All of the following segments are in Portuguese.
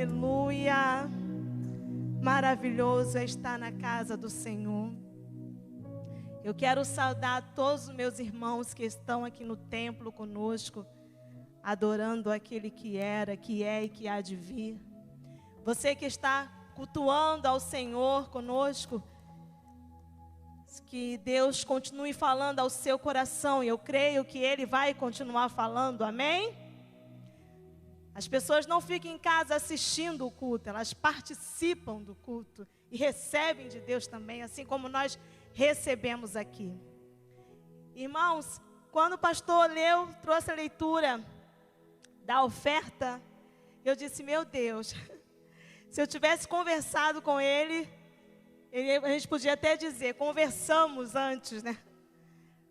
Aleluia. Maravilhoso é estar na casa do Senhor. Eu quero saudar todos os meus irmãos que estão aqui no templo conosco, adorando aquele que era, que é e que há de vir. Você que está cultuando ao Senhor conosco, que Deus continue falando ao seu coração, e eu creio que Ele vai continuar falando, amém? As pessoas não ficam em casa assistindo o culto, elas participam do culto e recebem de Deus também, assim como nós recebemos aqui. Irmãos, quando o pastor trouxe a leitura da oferta, eu disse, meu Deus, se eu tivesse conversado com ele, a gente podia até dizer, conversamos antes, né?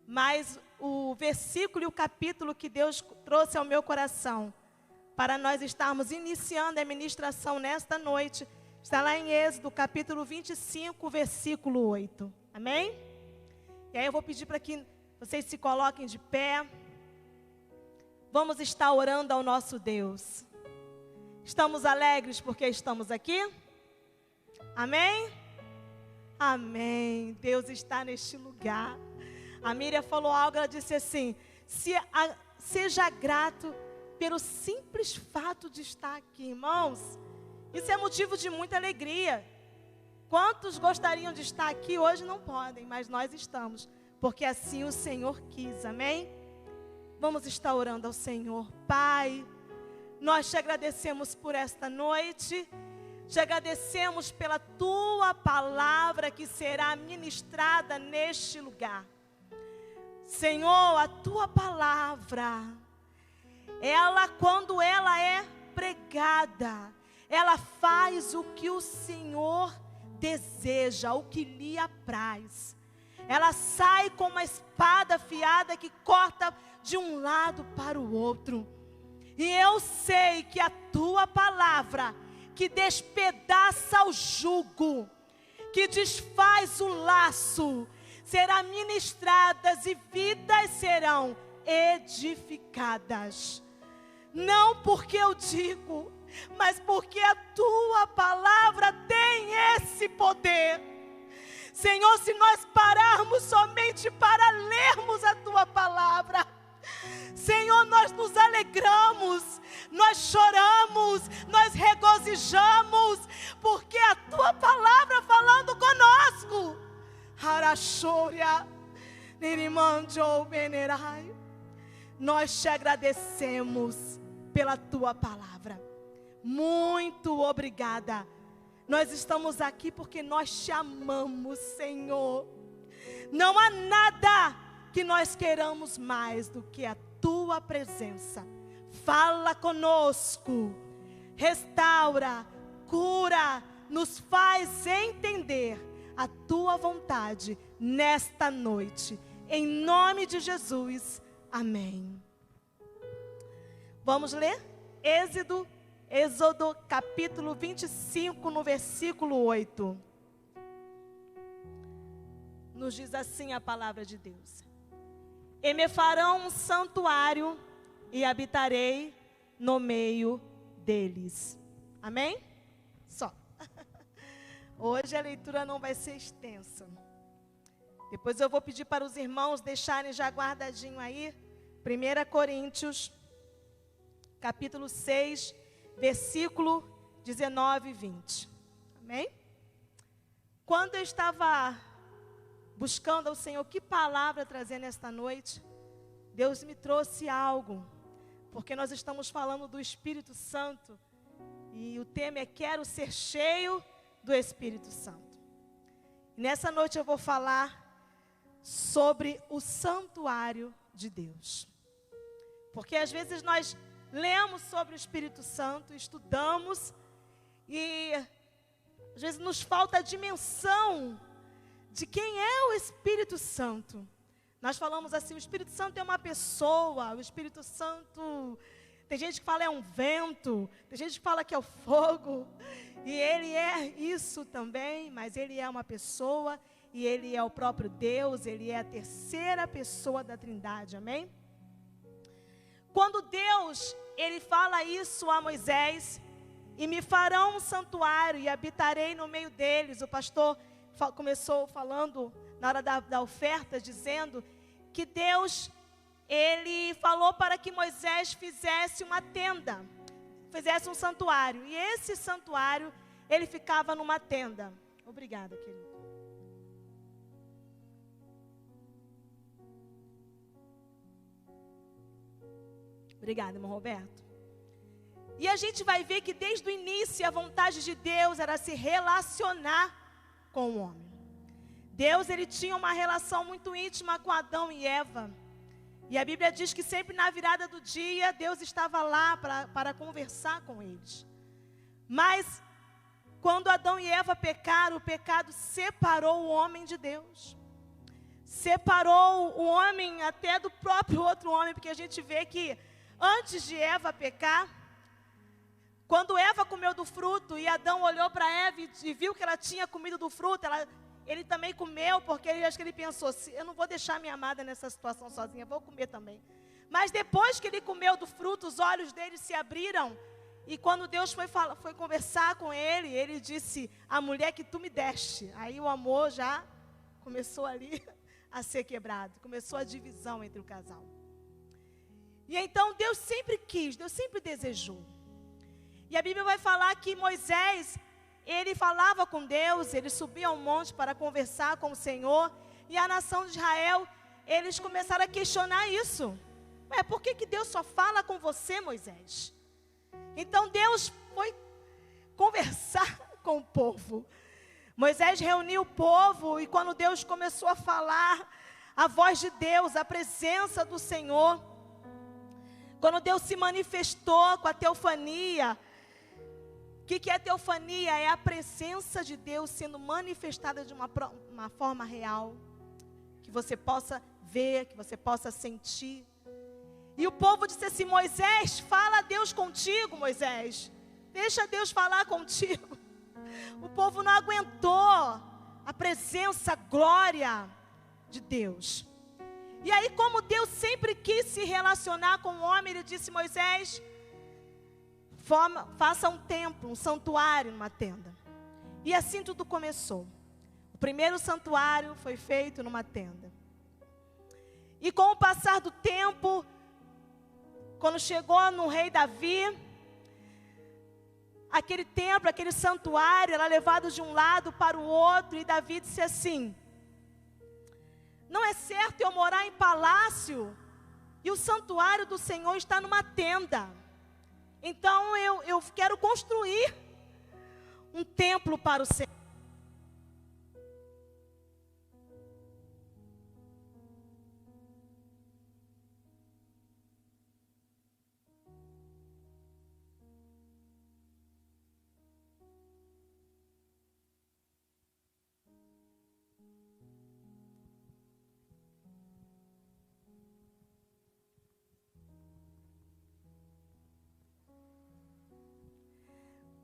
Mas o versículo e o capítulo que Deus trouxe ao meu coração, para nós estarmos iniciando a ministração nesta noite, está lá em Êxodo, capítulo 25, versículo 8. Amém? E aí eu vou pedir para que vocês se coloquem de pé. Vamos estar orando ao nosso Deus. Estamos alegres porque estamos aqui? Amém? Amém. Deus está neste lugar. A Miriam falou algo, ela disse assim, seja grato pelo simples fato de estar aqui, irmãos. Isso é motivo de muita alegria. Quantos gostariam de estar aqui hoje não podem, mas nós estamos, porque assim o Senhor quis, amém? Vamos estar orando ao Senhor. Pai, nós te agradecemos por esta noite, te agradecemos pela tua palavra que será ministrada neste lugar. Senhor, a tua palavra, ela, quando ela é pregada, ela faz o que o Senhor deseja, o que lhe apraz. Ela sai com uma espada afiada que corta de um lado para o outro. E eu sei que a tua palavra, que despedaça o jugo, que desfaz o laço, será ministrada e vidas serão edificadas. Não porque eu digo, mas porque a tua palavra tem esse poder. Senhor, se nós pararmos somente para lermos a tua palavra, Senhor, nós nos alegramos, nós choramos, nós regozijamos, porque a tua palavra falando conosco. Harachória, Nirimanjo Benerai. Nós te agradecemos pela tua palavra. Muito obrigada. Nós estamos aqui porque nós te amamos, Senhor. Não há nada que nós queiramos mais do que a tua presença. Fala conosco, restaura, cura, nos faz entender a tua vontade nesta noite. Em nome de Jesus, amém. Vamos ler? Êxodo capítulo 25, no versículo 8. Nos diz assim a palavra de Deus. E me farão um santuário e habitarei no meio deles. Amém? Só. Hoje a leitura não vai ser extensa. Depois eu vou pedir para os irmãos deixarem já guardadinho aí. 1 Coríntios, capítulo 6, versículo 19 e 20. Amém? Quando eu estava buscando ao Senhor que palavra trazer nesta noite, Deus me trouxe algo, porque nós estamos falando do Espírito Santo, e o tema é quero ser cheio do Espírito Santo. E nessa noite eu vou falar sobre o santuário de Deus, porque às vezes nós lemos sobre o Espírito Santo, estudamos, e às vezes nos falta a dimensão de quem é o Espírito Santo. Nós falamos assim, o Espírito Santo é uma pessoa, o Espírito Santo, tem gente que fala é um vento, tem gente que fala que é o fogo, e ele é isso também, mas ele é uma pessoa, e ele é o próprio Deus, ele é a terceira pessoa da Trindade, amém? Quando Deus, ele fala isso a Moisés, e me farão um santuário e habitarei no meio deles. O pastor começou falando na hora da oferta, dizendo que Deus, ele falou para que Moisés fizesse uma tenda, fizesse um santuário. E esse santuário, ele ficava numa tenda. Obrigada, querido. Obrigada, irmão Roberto. E a gente vai ver que desde o início a vontade de Deus era se relacionar com o homem. Deus, ele tinha uma relação muito íntima com Adão e Eva. E a Bíblia diz que sempre na virada do dia, Deus estava lá para conversar com eles. Mas, quando Adão e Eva pecaram, o pecado separou o homem de Deus. Separou o homem até do próprio outro homem, porque a gente vê que antes de Eva pecar, quando Eva comeu do fruto e Adão olhou para Eva e viu que ela tinha comido do fruto, ele também comeu, porque acho que ele pensou, eu não vou deixar minha amada nessa situação sozinha, vou comer também. Mas depois que ele comeu do fruto, os olhos dele se abriram, e quando Deus foi conversar com ele, ele disse, a mulher que tu me deste. Aí o amor já começou ali a ser quebrado, começou a divisão entre o casal. E então Deus sempre quis, Deus sempre desejou. E a Bíblia vai falar que Moisés, ele falava com Deus, ele subia ao monte para conversar com o Senhor. E a nação de Israel, eles começaram a questionar isso. Por que Deus só fala com você, Moisés? Então Deus foi conversar com o povo. Moisés reuniu o povo e quando Deus começou a falar, a voz de Deus, a presença do Senhor, quando Deus se manifestou com a teofania. O que é teofania? É a presença de Deus sendo manifestada de uma forma real, que você possa ver, que você possa sentir. E o povo disse assim, Moisés, fala Deus contigo, Moisés. Deixa Deus falar contigo. O povo não aguentou a presença, a glória de Deus. E aí, como Deus sempre quis se relacionar com o homem, ele disse, Moisés, faça um templo, um santuário numa tenda. E assim tudo começou. O primeiro santuário foi feito numa tenda. E com o passar do tempo, quando chegou no rei Davi, aquele templo, aquele santuário, era levado de um lado para o outro. E Davi disse assim, não é certo eu morar em palácio e o santuário do Senhor está numa tenda. Então eu quero construir um templo para o Senhor.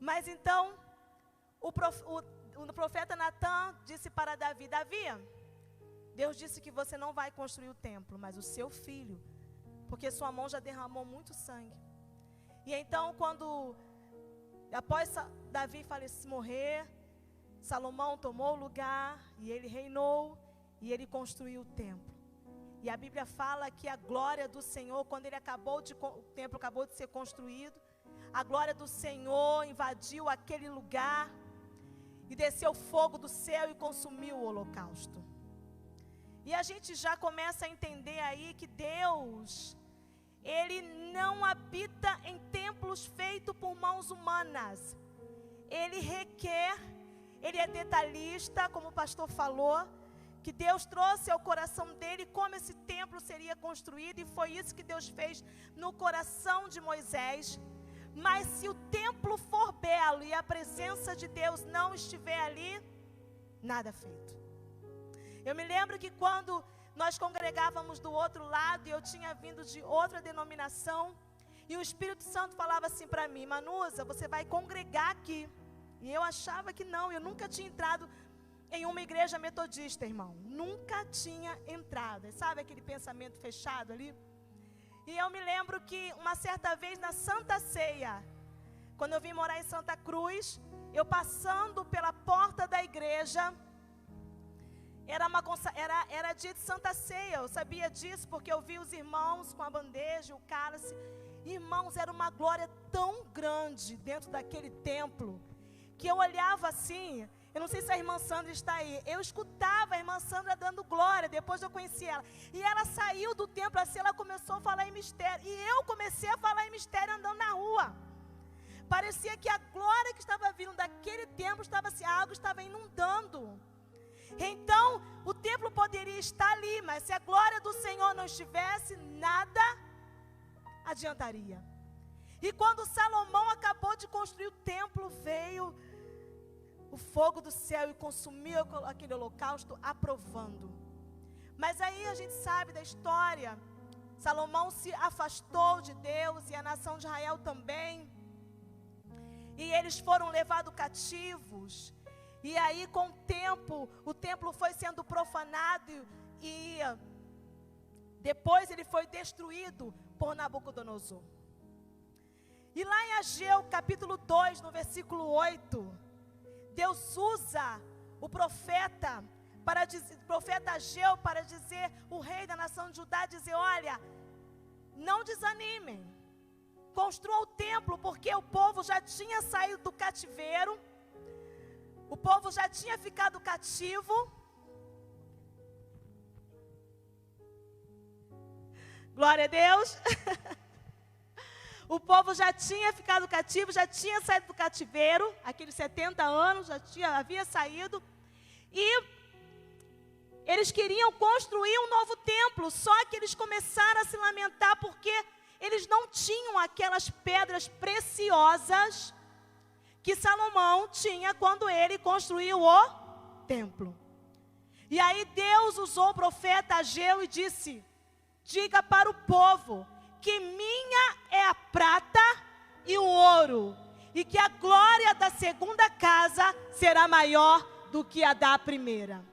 Mas então, o profeta Natã disse para Davi, Davi, Deus disse que você não vai construir o templo, mas o seu filho, porque sua mão já derramou muito sangue. E então, após Davi morrer, Salomão tomou o lugar, e ele reinou, e ele construiu o templo. E a Bíblia fala que a glória do Senhor, quando o templo acabou de ser construído, a glória do Senhor invadiu aquele lugar e desceu fogo do céu e consumiu o holocausto. E a gente já começa a entender aí que Deus, Ele não habita em templos feitos por mãos humanas. Ele requer, Ele é detalhista, como o pastor falou, que Deus trouxe ao coração dele como esse templo seria construído, e foi isso que Deus fez no coração de Moisés. Mas se o templo for belo e a presença de Deus não estiver ali, nada feito. Eu me lembro que quando nós congregávamos do outro lado, e eu tinha vindo de outra denominação, e o Espírito Santo falava assim para mim, Manusa, você vai congregar aqui. E eu achava que não, eu nunca tinha entrado em uma igreja metodista, irmão. Nunca tinha entrado. Sabe aquele pensamento fechado ali? E eu me lembro que uma certa vez na Santa Ceia, Quando eu vim morar em Santa Cruz, eu passando pela porta da igreja, era dia de Santa Ceia. Eu sabia disso porque eu vi os irmãos com a bandeja, o cálice. Irmãos, era uma glória tão grande dentro daquele templo, que eu olhava assim. Eu não sei se a irmã Sandra está aí. Eu escutava a irmã Sandra dando glória. Depois eu conheci ela. E ela saiu do templo assim, ela começou a falar em mistério. E eu comecei a falar em mistério andando na rua. Parecia que a glória que estava vindo daquele templo, algo estava inundando. Então, o templo poderia estar ali, mas se a glória do Senhor não estivesse, nada adiantaria. E quando Salomão acabou de construir o templo, veio o fogo do céu e consumiu aquele holocausto, aprovando. Mas aí a gente sabe da história, Salomão se afastou de Deus e a nação de Israel também. E eles foram levados cativos. E aí com o templo foi sendo profanado e depois ele foi destruído por Nabucodonosor. E lá em Ageu capítulo 2, no versículo 8, Deus usa o profeta Ageu para dizer, o rei da nação de Judá, dizer, olha, não desanimem, construam o templo, porque o povo já tinha saído do cativeiro, o povo já tinha ficado cativo. Glória a Deus. O povo já tinha ficado cativo, já tinha saído do cativeiro, aqueles 70 anos, havia saído. E eles queriam construir um novo templo, só que eles começaram a se lamentar porque eles não tinham aquelas pedras preciosas que Salomão tinha quando ele construiu o templo. E aí Deus usou o profeta Ageu e disse, diga para o povo que minha é a prata e o ouro, e que a glória da segunda casa será maior do que a da primeira.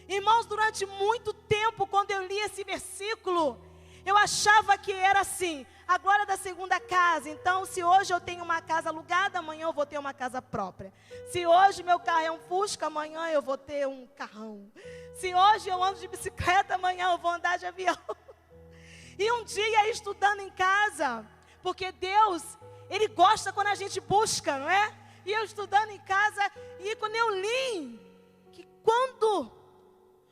Irmãos, durante muito tempo, quando eu li esse versículo, eu achava que era assim, a glória da segunda casa. Então, se hoje eu tenho uma casa alugada, amanhã eu vou ter uma casa própria. Se hoje meu carro é um Fusca, amanhã eu vou ter um carrão. Se hoje eu ando de bicicleta, amanhã eu vou andar de avião. E um dia, estudando em casa, porque Deus, Ele gosta quando a gente busca, não é? E eu estudando em casa, e quando eu li, que quando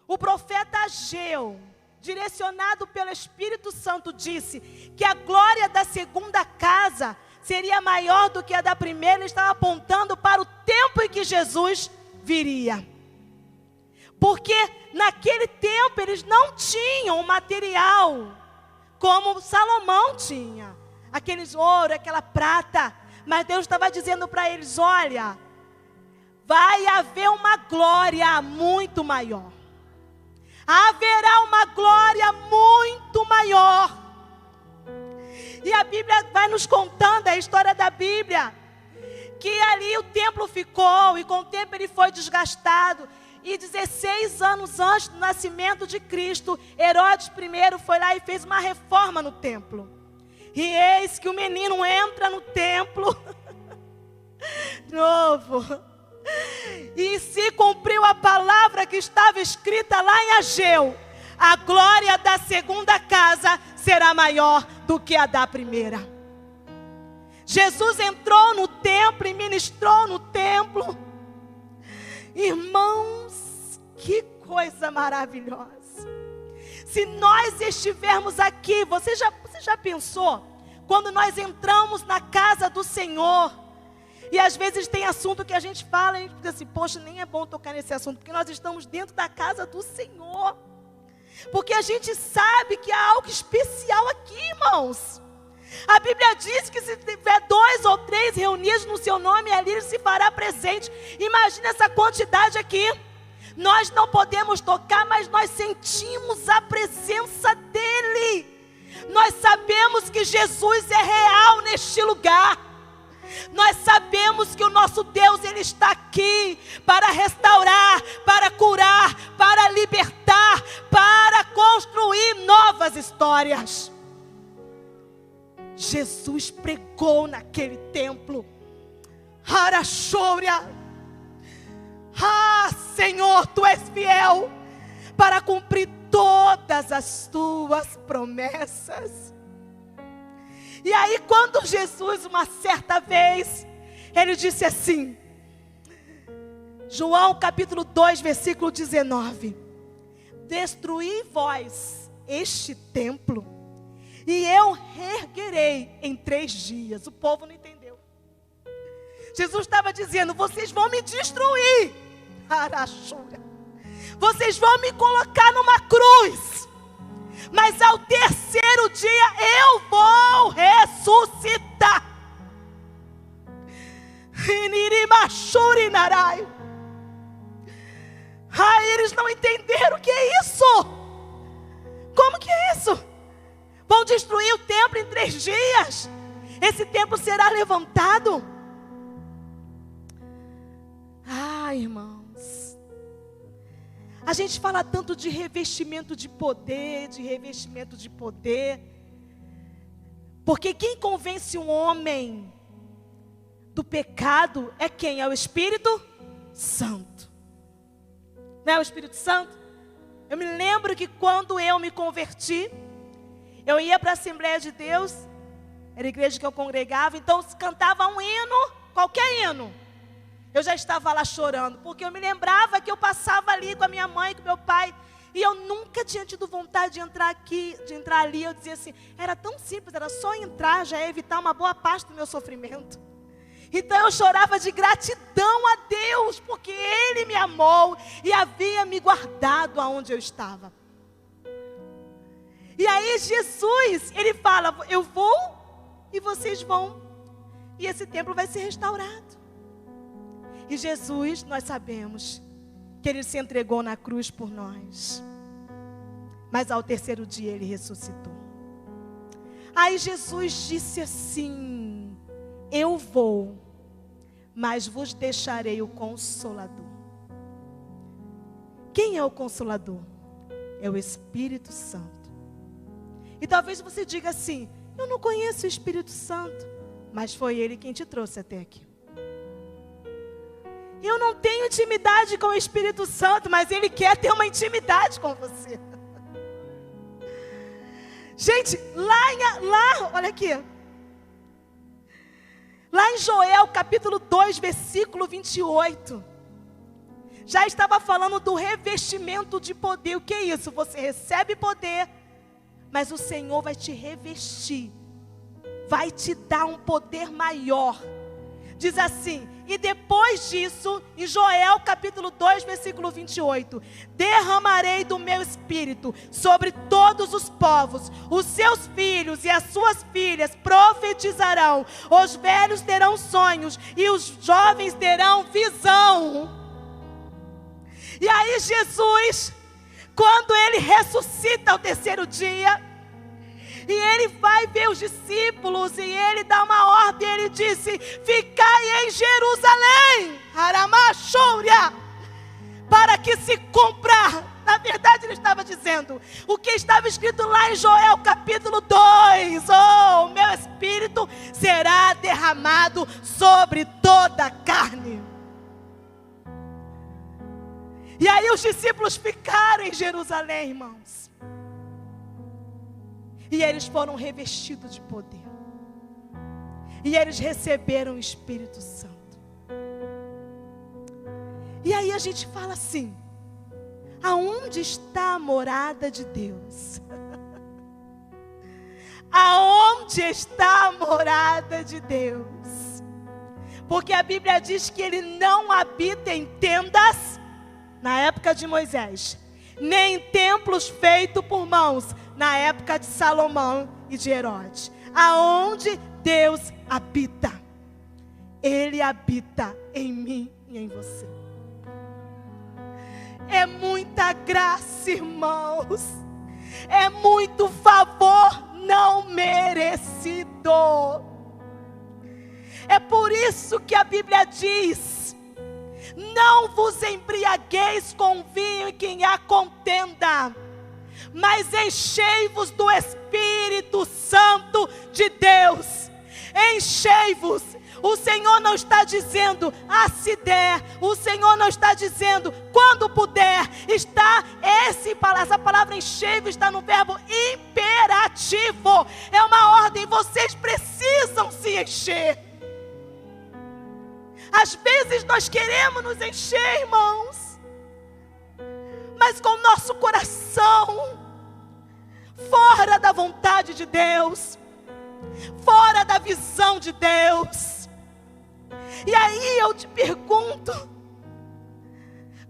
o profeta Ageu, direcionado pelo Espírito Santo, disse que a glória da segunda casa seria maior do que a da primeira, ele estava apontando para o tempo em que Jesus viria. Porque naquele tempo eles não tinham o material como Salomão tinha, aqueles ouro, aquela prata, mas Deus estava dizendo para eles, olha, vai haver uma glória muito maior. Haverá uma glória muito maior. E a Bíblia vai nos contando, a história da Bíblia, que ali o templo ficou, e com o tempo ele foi desgastado. E 16 anos antes do nascimento de Cristo, Herodes I foi lá e fez uma reforma no templo. E eis que o menino entra no templo, novo. E se cumpriu a palavra que estava escrita lá em Ageu: a glória da segunda casa será maior do que a da primeira. Jesus entrou no templo e ministrou no templo. Irmãos, que coisa maravilhosa. Se nós estivermos aqui, você já pensou? Quando nós entramos na casa do Senhor, e às vezes tem assunto que a gente fala e a gente diz assim, poxa, nem é bom tocar nesse assunto, porque nós estamos dentro da casa do Senhor. Porque a gente sabe que há algo especial aqui, irmãos. A Bíblia diz que se tiver 2 ou 3 reunidos no seu nome, ali ele se fará presente. Imagina essa quantidade aqui. Nós não podemos tocar, mas nós sentimos a presença dEle. Nós sabemos que Jesus é real neste lugar. Nós sabemos que o nosso Deus, Ele está aqui para restaurar, para curar, para libertar, para construir novas histórias. Jesus pregou naquele templo. Arachouria. Ah, Senhor, Tu és fiel para cumprir todas as Tuas promessas. E aí quando Jesus, uma certa vez, Ele disse assim, João capítulo 2, versículo 19, destruí vós este templo, e eu reerguerei em 3 dias. O povo não entendeu. Jesus estava dizendo, vocês vão me destruir, Arachura. Vocês vão me colocar numa cruz, mas ao 3º dia eu vou ressuscitar. Ai, eles não entenderam o que é isso. Como que é isso? Vão destruir o templo em 3 dias. Esse templo será levantado. Ah, irmãos, a gente fala tanto de revestimento de poder, porque quem convence um homem do pecado é quem? É o Espírito Santo. Não é o Espírito Santo? Eu me lembro que quando eu me converti, eu ia para a Assembleia de Deus, era a igreja que eu congregava, então se cantava um hino, qualquer hino, eu já estava lá chorando, porque eu me lembrava que eu passava ali com a minha mãe, com meu pai, e eu nunca tinha tido vontade de entrar aqui, de entrar ali. Eu dizia assim, era tão simples, era só entrar, já ia evitar uma boa parte do meu sofrimento. Então eu chorava de gratidão a Deus, porque Ele me amou e havia me guardado aonde eu estava. E aí Jesus, Ele fala, eu vou e vocês vão, e esse templo vai ser restaurado. E Jesus, nós sabemos que Ele se entregou na cruz por nós, mas ao 3º dia Ele ressuscitou. Aí Jesus disse assim, eu vou, mas vos deixarei o Consolador. Quem é o Consolador? É o Espírito Santo. E talvez você diga assim, eu não conheço o Espírito Santo, mas foi Ele quem te trouxe até aqui. Eu não tenho intimidade com o Espírito Santo, mas Ele quer ter uma intimidade com você. Gente, lá, olha aqui. Lá em Joel, capítulo 2, versículo 28. Já estava falando do revestimento de poder. O que é isso? Você recebe poder, mas o Senhor vai te revestir. Vai te dar um poder maior. Diz assim, e depois disso, em Joel capítulo 2, versículo 28, derramarei do meu espírito sobre todos os povos, os seus filhos e as suas filhas profetizarão, os velhos terão sonhos e os jovens terão visão. E aí Jesus, quando Ele ressuscita ao 3º dia, e Ele vai ver os discípulos, e Ele dá uma ordem, Ele disse, ficai em Jerusalém, Aramachouria, para que se cumpra. Na verdade Ele estava dizendo, o que estava escrito lá em Joel capítulo 2, o meu espírito será derramado sobre toda a carne. E aí os discípulos ficaram em Jerusalém, irmãos. E eles foram revestidos de poder. E eles receberam o Espírito Santo. E aí a gente fala assim, aonde está a morada de Deus? Aonde está a morada de Deus? Porque a Bíblia diz que Ele não habita em tendas, na época de Moisés, nem em templos feitos por mãos, na época de Salomão e de Herodes. Aonde Deus habita, Ele habita em mim e em você. É muita graça, irmãos. É muito favor não merecido. É por isso que a Bíblia diz, não vos embriagueis com vinho em que há contenda, mas enchei-vos do Espírito Santo de Deus. Enchei-vos. O Senhor não está dizendo, se der. O Senhor não está dizendo, quando puder. Essa palavra enchei-vos está no verbo imperativo. É uma ordem, vocês precisam se encher. Às vezes nós queremos nos encher, irmãos, mas com o nosso coração fora da vontade de Deus, fora da visão de Deus. E aí eu te pergunto,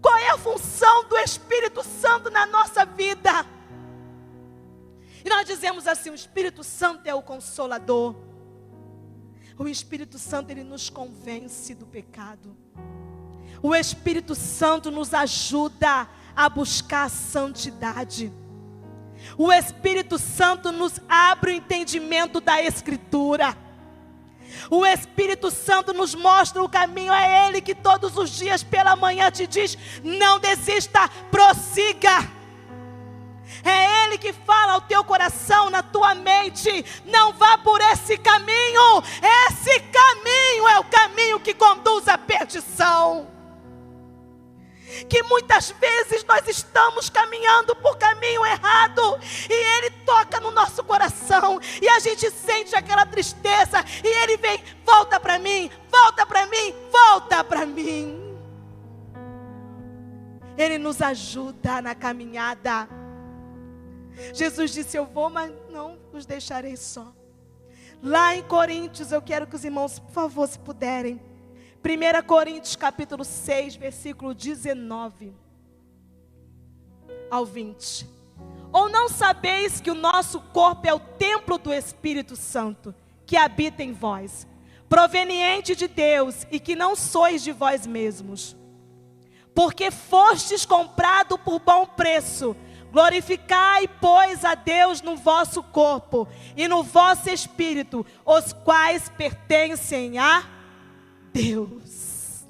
qual é a função do Espírito Santo na nossa vida? E nós dizemos assim, o Espírito Santo é o Consolador. O Espírito Santo, ele nos convence do pecado. O Espírito Santo nos ajuda a buscar a santidade. O Espírito Santo nos abre o entendimento da Escritura. O Espírito Santo nos mostra o caminho. É Ele que todos os dias pela manhã te diz, não desista, prossiga. É Ele que fala ao teu coração, na tua mente, não vá por esse caminho. Esse caminho é o caminho que conduz à perdição. Que muitas vezes nós estamos caminhando por caminho errado, e Ele toca no nosso coração, e a gente sente aquela tristeza, e Ele vem, volta para mim, volta para mim, volta para mim. Ele nos ajuda na caminhada. Jesus disse, eu vou, mas não os deixarei só. Lá em Coríntios, eu quero que os irmãos, por favor, se puderem, 1 Coríntios capítulo 6, versículo 19 ao 20. Ou não sabeis que o nosso corpo é o templo do Espírito Santo, que habita em vós, proveniente de Deus, e que não sois de vós mesmos? Porque fostes comprado por bom preço. Glorificai, pois, a Deus no vosso corpo e no vosso espírito, os quais pertencem a Deus.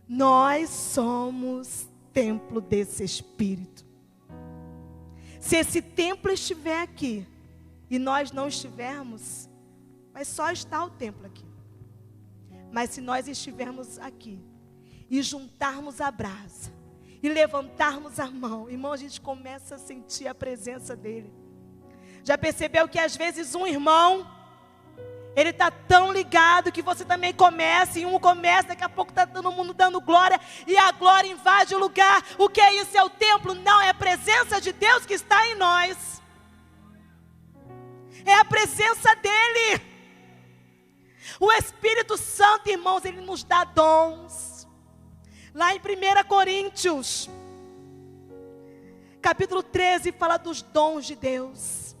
Nós somos templo desse Espírito. Se esse templo estiver aqui e nós não estivermos, vai só estar o templo aqui. Mas se nós estivermos aqui e juntarmos a brasa e levantarmos a mão, irmão, a gente começa a sentir a presença dele. Já percebeu que às vezes um irmão, ele está tão ligado que você também começa, e um começa, daqui a pouco está todo mundo dando glória, e a glória invade o lugar. O que é isso? É o templo? Não, é a presença de Deus que está em nós. É a presença dele. O Espírito Santo, irmãos, ele nos dá dons. Lá em 1 Coríntios, capítulo 13, fala dos dons de Deus.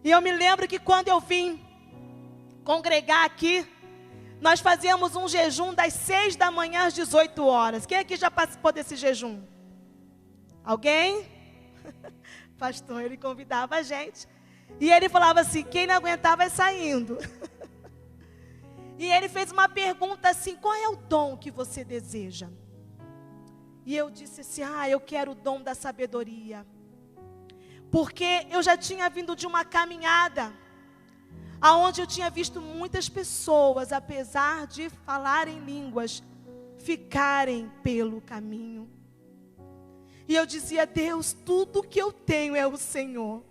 E eu me lembro que quando eu vim congregar aqui, nós fazíamos um jejum das 6 da manhã às 18 horas. Quem aqui já participou desse jejum? Alguém? Pastor, ele convidava a gente. E ele falava assim, quem não aguentar vai saindo. E ele fez uma pergunta assim, qual é o dom que você deseja? E eu disse assim, eu quero o dom da sabedoria. Porque eu já tinha vindo de uma caminhada, aonde eu tinha visto muitas pessoas, apesar de falarem línguas, ficarem pelo caminho. E eu dizia, Deus, tudo que eu tenho é o Senhor.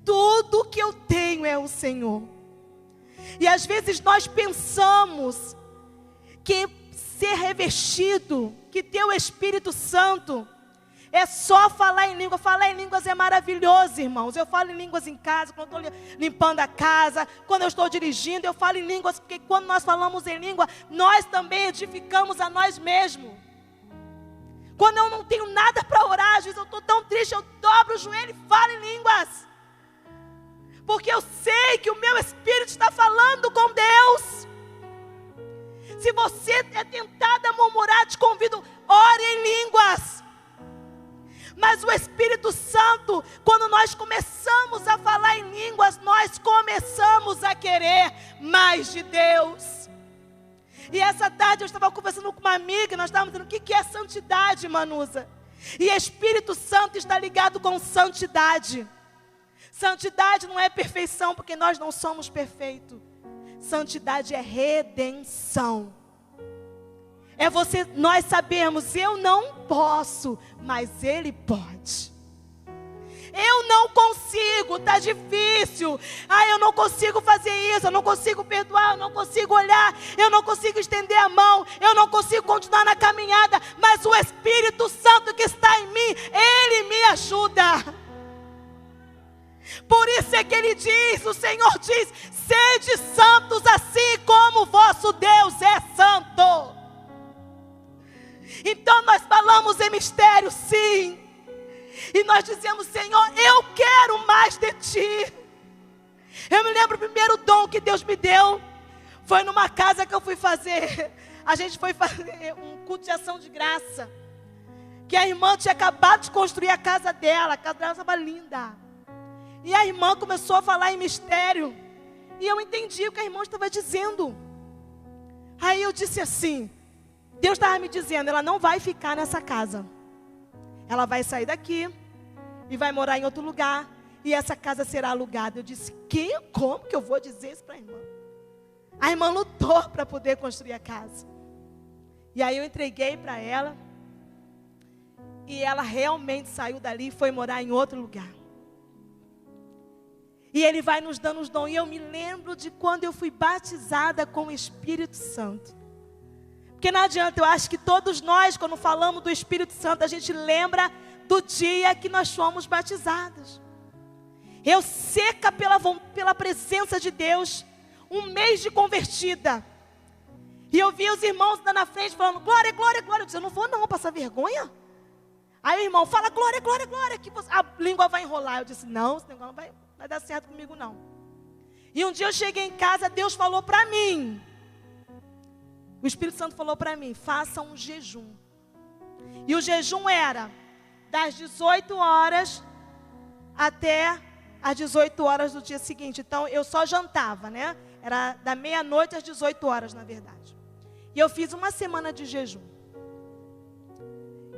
Tudo que eu tenho é o Senhor. E às vezes nós pensamos que ser revestido, que ter o Espírito Santo, é só falar em língua. Falar em línguas é maravilhoso, irmãos. Eu falo em línguas em casa, quando eu estou limpando a casa, quando eu estou dirigindo, eu falo em línguas, porque quando nós falamos em língua, nós também edificamos a nós mesmos. Quando eu não tenho nada para orar, às vezes eu estou tão triste, eu dobro o joelho e falo em línguas. Porque eu sei que o meu espírito está falando com Deus. Se você é tentado a murmurar, te convido, ore em línguas. Mas o Espírito Santo, quando nós começamos a falar em línguas, nós começamos a querer mais de Deus. E essa tarde eu estava conversando com uma amiga, nós estávamos dizendo, o que é santidade, Manusa? E Espírito Santo está ligado com santidade. Santidade não é perfeição, porque nós não somos perfeitos. Santidade é redenção. É nós sabemos, eu não posso, mas Ele pode. Eu não consigo, está difícil. Eu não consigo fazer isso, eu não consigo perdoar, eu não consigo olhar, eu não consigo estender a mão, eu não consigo continuar na caminhada, mas o Espírito Santo que está em mim, Ele me ajuda. Por isso é que Ele diz, o Senhor diz, sede santos assim como o vosso Deus é santo. Então nós falamos em mistério, sim. E nós dizemos, Senhor, eu quero mais de Ti. Eu me lembro o primeiro dom que Deus me deu. Foi numa casa que eu fui fazer. A gente foi fazer um culto de ação de graça. Que a irmã tinha acabado de construir a casa dela. A casa dela estava linda. E a irmã começou a falar em mistério. E eu entendi o que a irmã estava dizendo. Aí eu disse assim, Deus estava me dizendo, ela não vai ficar nessa casa. Ela vai sair daqui e vai morar em outro lugar. E essa casa será alugada. Eu disse, como que eu vou dizer isso para a irmã? A irmã lutou para poder construir a casa. E aí eu entreguei para ela. E ela realmente saiu dali e foi morar em outro lugar. E Ele vai nos dando os dons. E eu me lembro de quando eu fui batizada com o Espírito Santo. Porque não adianta, eu acho que todos nós, quando falamos do Espírito Santo, a gente lembra do dia que nós fomos batizados. Eu seca pela presença de Deus, um mês de convertida. E eu vi os irmãos lá na frente falando, glória, glória, glória. Eu disse, eu não vou não, passar vergonha. Aí o irmão fala, glória, glória, glória, que a língua vai enrolar. Eu disse, não, esse negócio não vai dar certo comigo não. E um dia eu cheguei em casa, Deus falou para mim. O Espírito Santo falou para mim, faça um jejum. E o jejum era das 18 horas até as 18 horas do dia seguinte. Então eu só jantava, né? Era da meia-noite às 18 horas, na verdade. E eu fiz uma semana de jejum.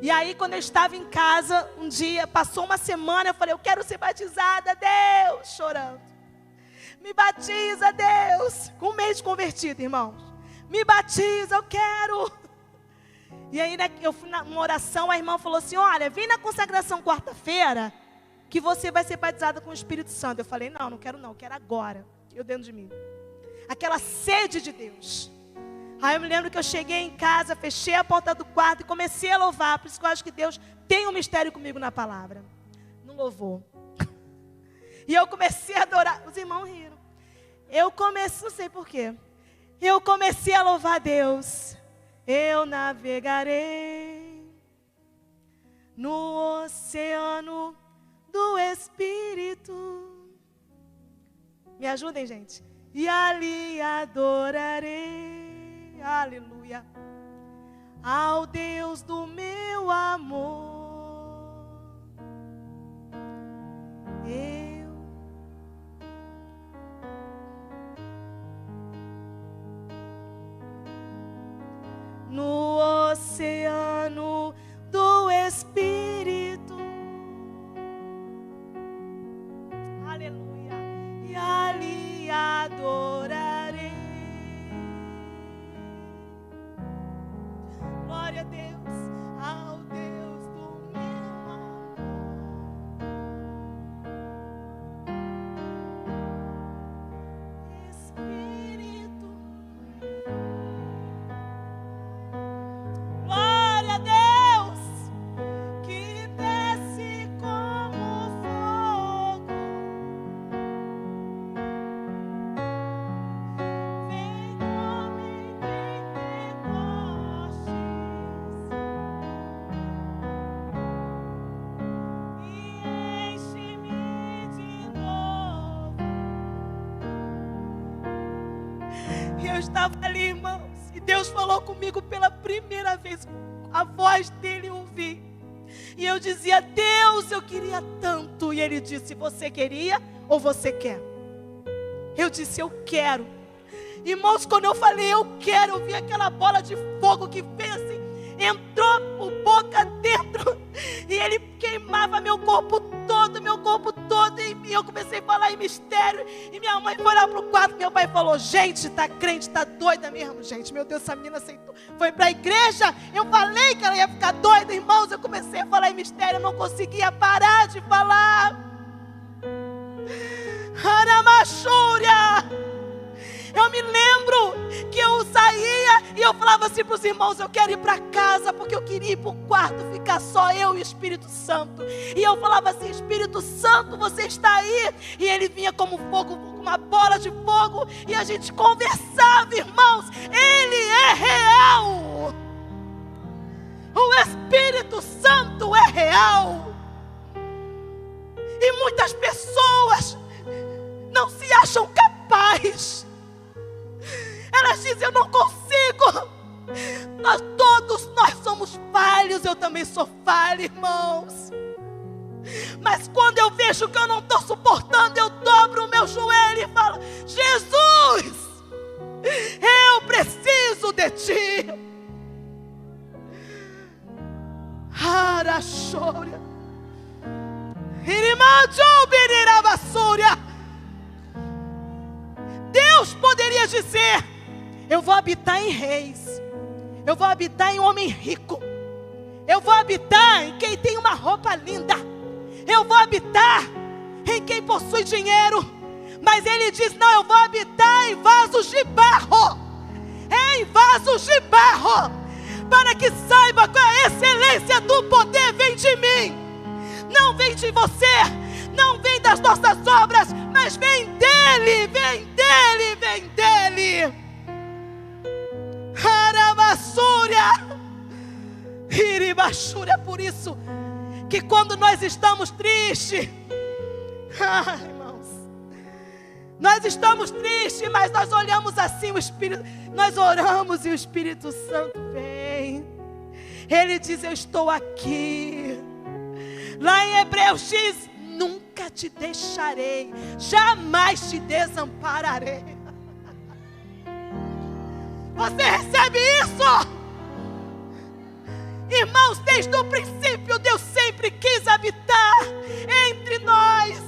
E aí quando eu estava em casa, um dia, passou uma semana, eu falei, eu quero ser batizada, Deus, chorando. Me batiza, Deus. Com um mês de convertido, irmãos. Me batiza, eu quero. E aí eu fui numa oração, a irmã falou assim, olha, vem na consagração quarta-feira, que você vai ser batizada com o Espírito Santo. Eu falei, não quero não, quero agora. Eu dentro de mim. Aquela sede de Deus. Aí eu me lembro que eu cheguei em casa, fechei a porta do quarto e comecei a louvar. Por isso que eu acho que Deus tem um mistério comigo na palavra. No louvor. E eu comecei a adorar. Os irmãos riram. Eu comecei, não sei porquê. Eu comecei a louvar a Deus. Eu navegarei no oceano do Espírito. Me ajudem, gente. E ali adorarei, aleluia, ao Deus do meu amor. No oceano do Espírito, aleluia, e ali adorarei. Glória a Deus, ao Deus do meu amor. Espírito, glória a Deus, que desce como fogo. Vem como em Pentecostes e enche-me de novo. E eu estava ali, irmãos, e Deus falou comigo pela primeira vez, a voz dele eu ouvi. E eu dizia, Deus, eu queria tanto. E ele disse, você queria ou você quer? Eu disse, eu quero. Irmãos, quando eu falei, eu quero, eu vi aquela bola de fogo que veio assim, entrou por boca dentro. E ele queimava meu corpo todo, e eu comecei a falar em mistério. E minha mãe foi lá pro quarto, meu pai falou: gente, tá crente, tá doida mesmo, gente. Meu Deus, essa menina aceitou. Foi pra igreja, eu falei que ela ia ficar doida, irmãos. Eu comecei a falar em mistério, eu não conseguia parar de falar. Aramachúria. Eu me lembro que eu saía e eu falava assim para os irmãos: eu quero ir para casa, porque eu queria ir para o quarto, ficar só eu e o Espírito Santo. E eu falava assim: Espírito Santo, você está aí? E ele vinha como fogo, uma bola de fogo, e a gente conversava, irmãos. Ele é real. O Espírito Santo é real. E muitas pessoas não se acham capazes. Elas dizem: eu não consigo. Todos nós somos falhos. Eu também sou falha, irmãos. Mas quando eu vejo que eu não estou suportando, eu dobro o meu joelho e falo: Jesus, eu preciso de Ti. Arachória. Deus poderia dizer: eu vou habitar em reis, eu vou habitar em homem rico, eu vou habitar em quem tem uma roupa linda, eu vou habitar em quem possui dinheiro. Mas ele diz: não, eu vou habitar em vasos de barro, em vasos de barro, para que saiba que a excelência do poder vem de mim. Não vem de você, não vem das nossas obras, mas vem dele, vem dele, vem dele. Haramassúria, Iribachúria. Por isso que quando nós estamos tristes, irmãos, nós estamos tristes, mas nós olhamos assim, o Espírito, nós oramos e o Espírito Santo vem. Ele diz: eu estou aqui. Lá em Hebreus diz: nunca te deixarei, jamais te desampararei. Você recebe isso? Irmãos, desde o princípio Deus sempre quis habitar entre nós.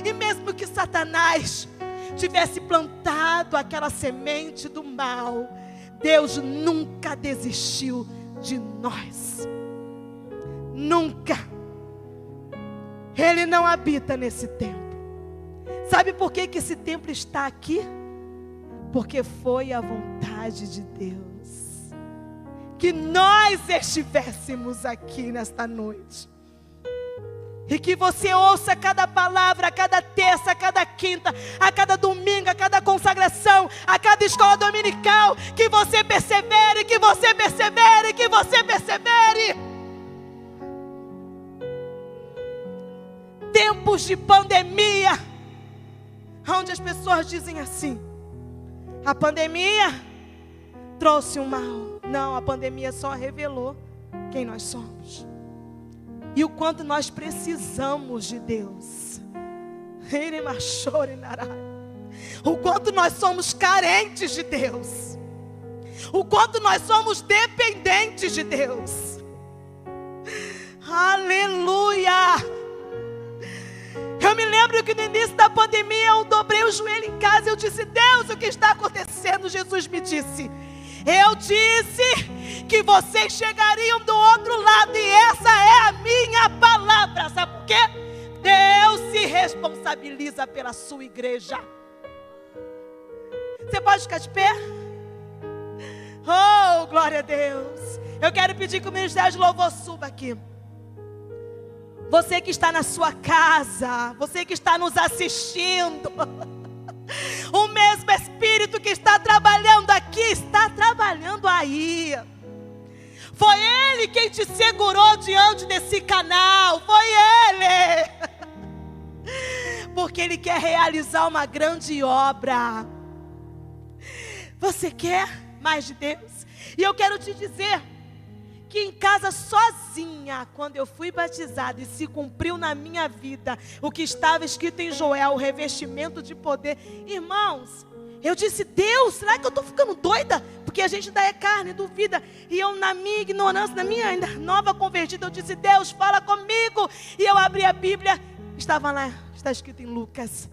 E mesmo que Satanás tivesse plantado aquela semente do mal, Deus nunca desistiu de nós. Nunca. Ele não habita nesse templo. Sabe por que esse templo está aqui? Porque foi a vontade de Deus que nós estivéssemos aqui nesta noite. E que você ouça cada palavra, a cada terça, a cada quinta, a cada domingo, a cada consagração, a cada escola dominical. Que você persevere, que você persevere, que você persevere. Tempos de pandemia, onde as pessoas dizem assim: a pandemia trouxe um mal. Não, a pandemia só revelou quem nós somos e o quanto nós precisamos de Deus. O quanto nós somos carentes de Deus, o quanto nós somos dependentes de Deus. Aleluia. Eu me lembro que no início da pandemia eu dobrei o joelho em casa e eu disse: Deus, o que está acontecendo? Jesus me disse: eu disse que vocês chegariam do outro lado, e essa é a minha palavra. Sabe por quê? Deus se responsabiliza pela sua igreja. Você pode ficar de pé? Oh, glória a Deus. Eu quero pedir que o Ministério de Louvor suba aqui. Você que está na sua casa, você que está nos assistindo, o mesmo Espírito que está trabalhando aqui, está trabalhando aí. Foi Ele quem te segurou diante desse canal, foi Ele. Porque Ele quer realizar uma grande obra. Você quer mais de Deus? E eu quero te dizer que em casa sozinha, quando eu fui batizada e se cumpriu na minha vida o que estava escrito em Joel, o revestimento de poder. Irmãos, eu disse: Deus, será que eu estou ficando doida? Porque porque a gente ainda é carne, duvida. E eu, na minha ignorância, na minha ainda nova convertida, eu disse: Deus, fala comigo. E eu abri a Bíblia, estava lá, está escrito em Lucas: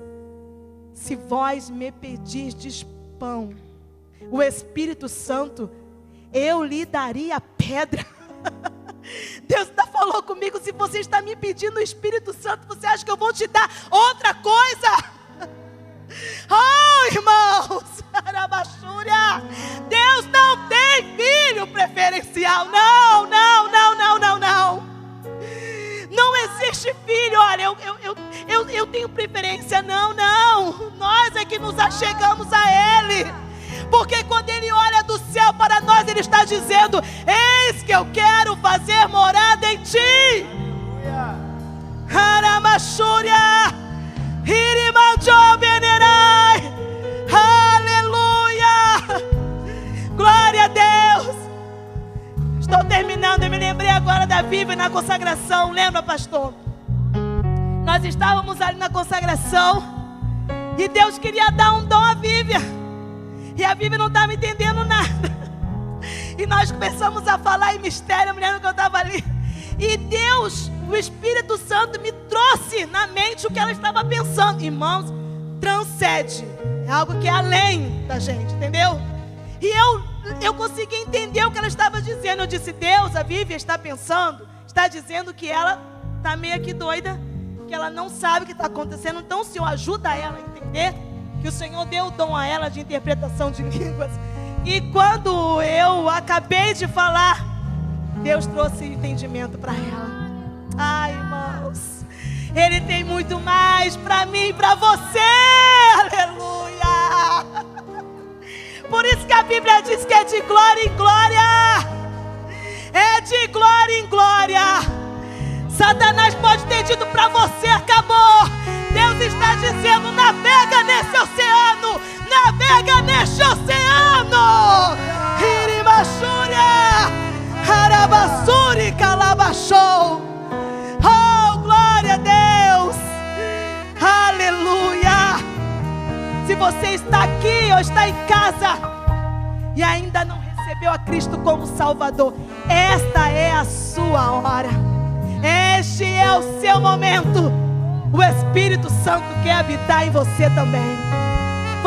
se vós me pedirdes pão, o Espírito Santo, eu lhe daria pedra. Deus ainda falou comigo: se você está me pedindo o Espírito Santo, você acha que eu vou te dar outra coisa? Oh, irmãos, Deus não tem filho preferencial. Não, não, não, não, não, não. Não existe filho. Olha, eu tenho preferência. Não, não. Nós é que nos achegamos a Ele. Porque quando Ele olha do céu para nós, Ele está dizendo: eis que eu quero fazer morada em ti. Haramachúria. Aleluia. Glória a Deus. Estou terminando. Eu me lembrei agora da Vivian na consagração. Lembra, pastor? Nós estávamos ali na consagração e Deus queria dar um dom à Vivian. E a Vivian não estava entendendo nada. E nós começamos a falar em mistério. Eu me lembro que eu estava ali. E Deus, o Espírito Santo, me trouxe na mente o que ela estava pensando. Irmãos, transcende. É algo que é além da gente, entendeu? E eu consegui entender o que ela estava dizendo. Eu disse: Deus, a Vivian está pensando, está dizendo que ela está meio que doida, que ela não sabe o que está acontecendo. Então o Senhor ajuda ela a entender que o Senhor deu o dom a ela de interpretação de línguas. E quando eu acabei de falar, Deus trouxe entendimento para ela. Ai, irmãos, Ele tem muito mais para mim e para você. Aleluia. Por isso que a Bíblia diz que é de glória em glória. É de glória em glória. Satanás pode ter dito para você: acabou. Deus está dizendo: navega nesse oceano. Navega nesse oceano. Irimachúria. Harabassuri calabachou. Oh, glória a Deus. Aleluia. Se você está aqui ou está em casa e ainda não recebeu a Cristo como Salvador, esta é a sua hora. Este é o seu momento. O Espírito Santo quer habitar em você também.